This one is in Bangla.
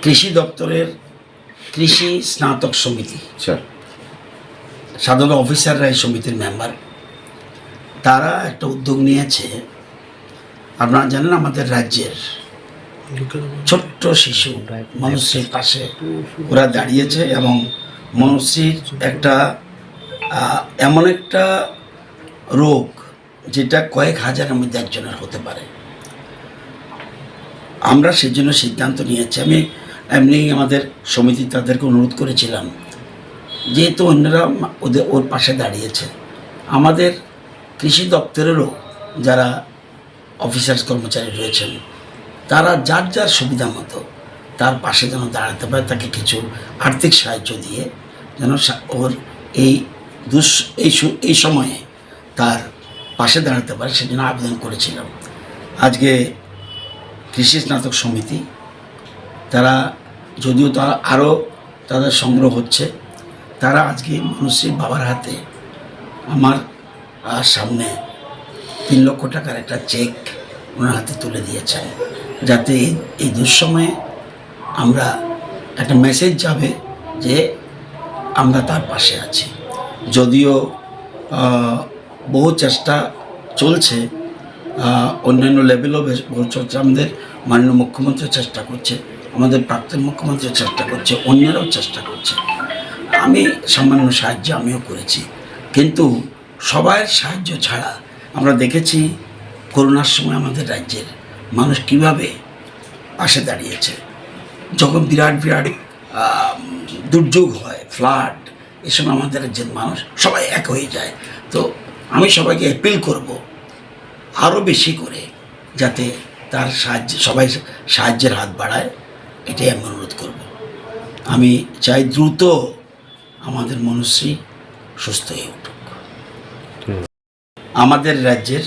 কৃষি দপ্তরের কৃষি স্নাতক সমিতি সাধারণ অফিসাররা এই সমিতির মেম্বার। তারা একটা উদ্যোগ নিয়েছে। আপনারা জানেন আমাদের রাজ্যের ছোট্ট শিশু মনুশ্রীর পাশে ওরা দাঁড়িয়েছে এবং মনুশ্রীর একটা এমন একটা রোগ যেটা কয়েক হাজারের মধ্যে একজনের হতে পারে। আমরা সেই জন্য সিদ্ধান্ত নিয়েছি। আমি এমনি আমাদের সমিতি তাদেরকে অনুরোধ করেছিলাম, যেহেতু অন্যরা ওর পাশে দাঁড়িয়েছে, আমাদের কৃষি দপ্তরেরও যারা অফিসার্স কর্মচারী রয়েছেন তারা যার যার সুবিধা মতো তার পাশে যেন দাঁড়াতে পারে, তাকে কিছু আর্থিক সাহায্য দিয়ে যেন ওর এই সময়ে তার পাশে দাঁড়াতে পারে, সেজন্য আবেদন করেছিলাম। আজকে কৃষি স্নাতক সমিতি তারা, যদিও তারা আরও তাদের সংগ্রহ হচ্ছে, তারা আজকে মনুশ্রীর বাবার হাতে আমার সামনে 3 লক্ষ টাকার একটা চেক ওনার হাতে তুলে দিয়েছেন, যাতে এই দুঃসময়ে আমরা একটা মেসেজ যাবে যে আমরা তার পাশে আছি। যদিও বহু চেষ্টা চলছে, অন্যান্য লেভেলও বহু চর্চা, আমাদের মাননীয় মুখ্যমন্ত্রী চেষ্টা করছে, আমাদের প্রাক্তন মুখ্যমন্ত্রী চেষ্টা করছে, অন্যরাও চেষ্টা করছে। আমি সামান্য সাহায্য আমিও করেছি, কিন্তু সবার সাহায্য ছাড়া আমরা দেখেছি করোনার সময় আমাদের রাজ্যের মানুষ কীভাবে পাশে দাঁড়িয়েছে। যখন বিরাট বিরাট দুর্যোগ হয়, ফ্লাড, এসব আমাদের রাজ্যের মানুষ সবাই এক হয়ে যায়। তো আমি সবাইকে অ্যাপিল করব আরও বেশি করে যাতে তার সবাই সাহায্যের হাত বাড়ায়, এটাই আমি অনুরোধ করব। আমি চাই দ্রুত আমাদের মনুশ্রী সুস্থ হয়ে উঠুক। আমাদের রাজ্যের